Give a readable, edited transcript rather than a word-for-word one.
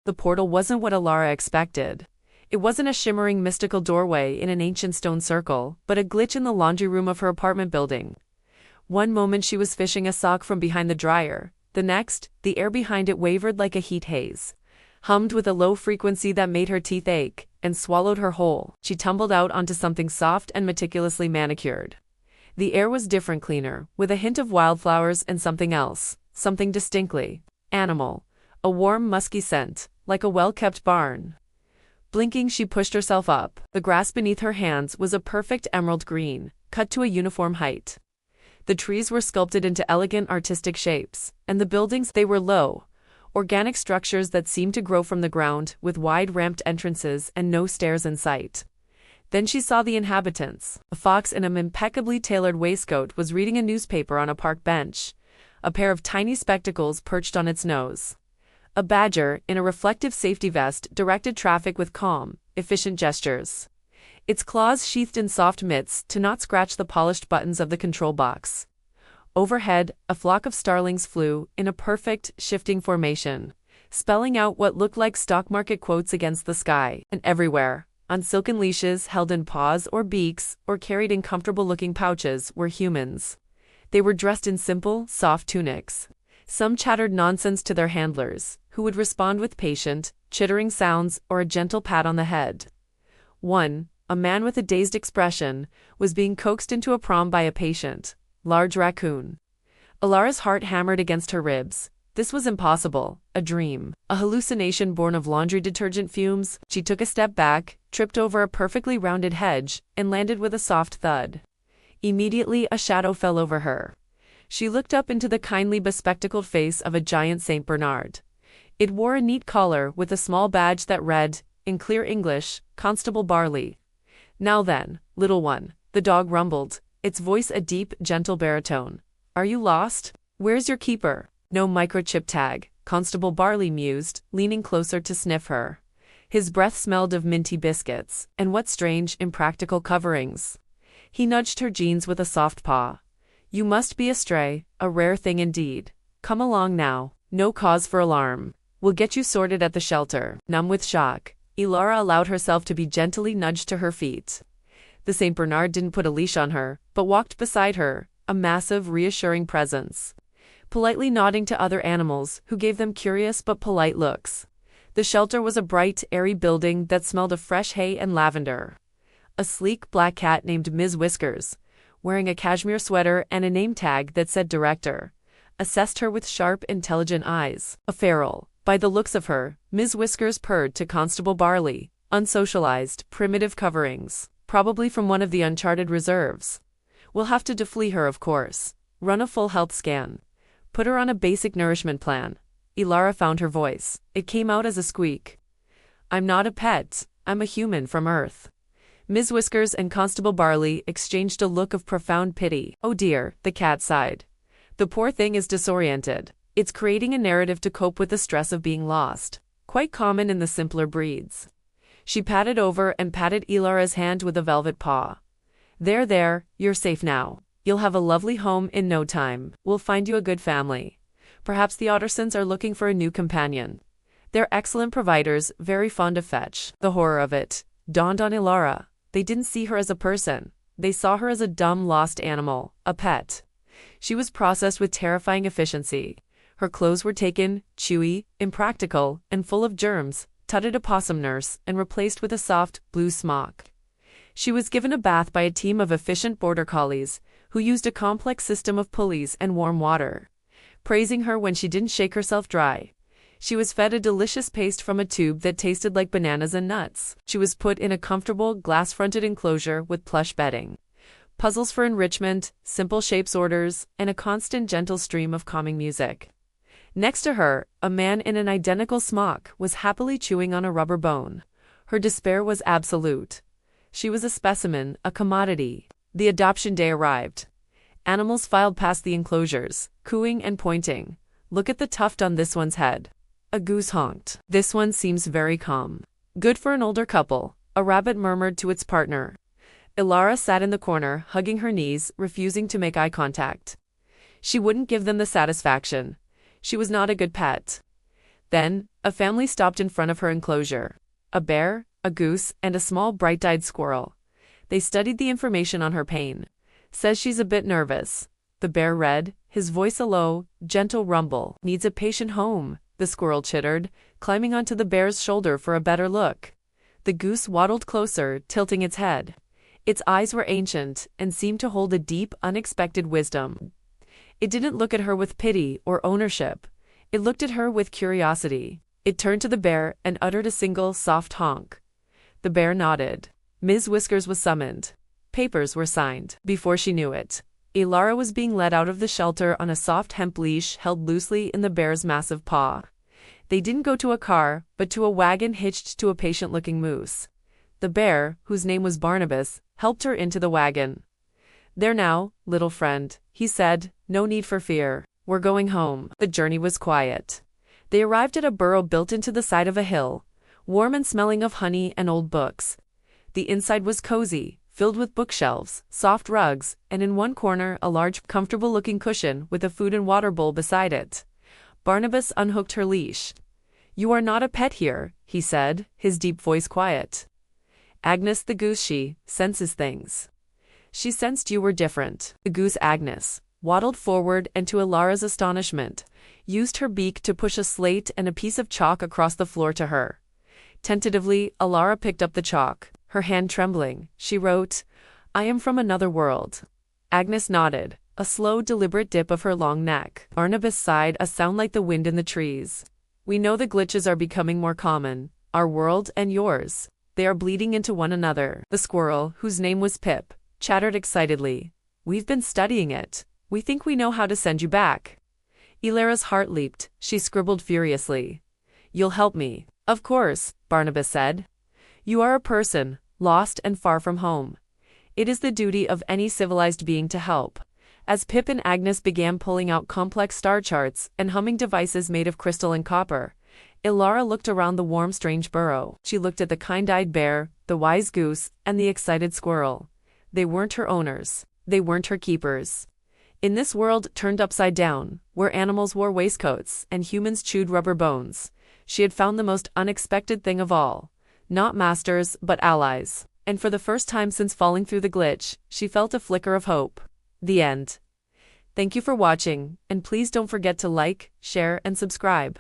The portal wasn't what Elara expected. It wasn't a shimmering mystical doorway in an ancient stone circle, but a glitch in the laundry room of her apartment building. One moment she was fishing a sock from behind the dryer. The next, the air behind it wavered like a heat haze, hummed with a low frequency that made her teeth ache, and swallowed her whole. She tumbled out onto something soft and meticulously manicured. The air was different, cleaner, with a hint of wildflowers and something else, something distinctly animal, a warm, musky scent, like a well-kept barn. Blinking, she pushed herself up. The grass beneath her hands was a perfect emerald green, cut to a uniform height. The trees were sculpted into elegant artistic shapes, and the buildings, they were low, organic structures that seemed to grow from the ground, with wide ramped entrances and no stairs in sight. Then she saw the inhabitants. A fox in an impeccably tailored waistcoat was reading a newspaper on a park bench, a pair of tiny spectacles perched on its nose. A badger, in a reflective safety vest, directed traffic with calm, efficient gestures, its claws sheathed in soft mitts to not scratch the polished buttons of the control box. Overhead, a flock of starlings flew, in a perfect, shifting formation, spelling out what looked like stock market quotes against the sky. And everywhere, on silken leashes held in paws or beaks, or carried in comfortable-looking pouches, were humans. They were dressed in simple, soft tunics. Some chattered nonsense to their handlers, who would respond with patient, chittering sounds or a gentle pat on the head. One, a man with a dazed expression, was being coaxed into a prom by a patient, large raccoon. Elara's heart hammered against her ribs. This was impossible, a dream, a hallucination born of laundry detergent fumes. She took a step back, tripped over a perfectly rounded hedge, and landed with a soft thud. Immediately a shadow fell over her. She looked up into the kindly bespectacled face of a giant Saint Bernard. It wore a neat collar with a small badge that read, in clear English, Constable Barley. "Now then, little one," the dog rumbled, its voice a deep, gentle baritone. "Are you lost? Where's your keeper?" "No microchip tag," Constable Barley mused, leaning closer to sniff her. His breath smelled of minty biscuits, and what strange, impractical coverings. He nudged her jeans with a soft paw. "You must be a stray, a rare thing indeed. Come along now, no cause for alarm. We'll get you sorted at the shelter." Numb with shock, Elara allowed herself to be gently nudged to her feet. The Saint Bernard didn't put a leash on her, but walked beside her, a massive, reassuring presence, politely nodding to other animals, who gave them curious but polite looks. The shelter was a bright, airy building that smelled of fresh hay and lavender. A sleek black cat named Ms. Whiskers, wearing a cashmere sweater and a name tag that said director, assessed her with sharp, intelligent eyes. A feral, by the looks of her, Ms. Whiskers purred to Constable Barley, unsocialized, primitive coverings, probably from one of the uncharted reserves. "We'll have to deflea her, of course. Run a full health scan. Put her on a basic nourishment plan." Elara found her voice. It came out as a squeak. "I'm not a pet, I'm a human from Earth." Ms. Whiskers and Constable Barley exchanged a look of profound pity. "Oh dear," the cat sighed. "The poor thing is disoriented. It's creating a narrative to cope with the stress of being lost. Quite common in the simpler breeds." She patted over and patted Elara's hand with a velvet paw. There, you're safe now. You'll have a lovely home in no time. We'll find you a good family. Perhaps the Ottersons are looking for a new companion. They're excellent providers, very fond of fetch." The horror of it dawned on Elara. They didn't see her as a person. They saw her as a dumb, lost animal, a pet. She was processed with terrifying efficiency. Her clothes were taken, chewy, impractical, and full of germs, tutted a possum nurse, and replaced with a soft, blue smock. She was given a bath by a team of efficient border collies, who used a complex system of pulleys and warm water, praising her when she didn't shake herself dry. She was fed a delicious paste from a tube that tasted like bananas and nuts. She was put in a comfortable, glass-fronted enclosure with plush bedding, puzzles for enrichment, simple shapes orders, and a constant gentle stream of calming music. Next to her, a man in an identical smock was happily chewing on a rubber bone. Her despair was absolute. She was a specimen, a commodity. The adoption day arrived. Animals filed past the enclosures, cooing and pointing. "Look at the tuft on this one's head." A goose honked. "This one seems very calm." "Good for an older couple," a rabbit murmured to its partner. Elara sat in the corner, hugging her knees, refusing to make eye contact. She wouldn't give them the satisfaction. She was not a good pet. Then, a family stopped in front of her enclosure. A bear, a goose, and a small bright-eyed squirrel. They studied the information on her pane. Says she's a bit nervous. The bear read, his voice a low, gentle rumble. Needs a patient home, the squirrel chittered, climbing onto the bear's shoulder for a better look. The goose waddled closer, tilting its head. Its eyes were ancient, and seemed to hold a deep, unexpected wisdom. It didn't look at her with pity or ownership. It looked at her with curiosity. It turned to the bear and uttered a single, soft honk. The bear nodded. Ms. Whiskers was summoned. Papers were signed. Before she knew it, Elara was being led out of the shelter on a soft hemp leash held loosely in the bear's massive paw. They didn't go to a car, but to a wagon hitched to a patient-looking moose. The bear, whose name was Barnabas, helped her into the wagon. "There now, little friend," he said, "no need for fear. We're going home." The journey was quiet. They arrived at a burrow built into the side of a hill, warm and smelling of honey and old books. The inside was cozy, filled with bookshelves, soft rugs, and in one corner a large, comfortable-looking cushion with a food and water bowl beside it. Barnabas unhooked her leash. "You are not a pet here," he said, his deep voice quiet. Agnes the goose, she senses things. She sensed you were different. The goose Agnes waddled forward and, to Elara's astonishment, used her beak to push a slate and a piece of chalk across the floor to her. Tentatively, Elara picked up the chalk. Her hand trembling, she wrote, "I am from another world." Agnes nodded, a slow, deliberate dip of her long neck. Barnabas sighed, a sound like the wind in the trees. "We know the glitches are becoming more common, our world and yours. They are bleeding into one another." The squirrel, whose name was Pip, chattered excitedly. "We've been studying it. We think we know how to send you back." Elara's heart leaped. She scribbled furiously. "You'll help me." "Of course," Barnabas said. "You are a person, lost and far from home. It is the duty of any civilized being to help." As Pip and Agnes began pulling out complex star charts and humming devices made of crystal and copper, Elara looked around the warm, strange burrow. She looked at the kind-eyed bear, the wise goose, and the excited squirrel. They weren't her owners. They weren't her keepers. In this world turned upside down, where animals wore waistcoats and humans chewed rubber bones, she had found the most unexpected thing of all. Not masters, but allies. And for the first time since falling through the glitch, she felt a flicker of hope. The end. Thank you for watching, and please don't forget to like, share, and subscribe.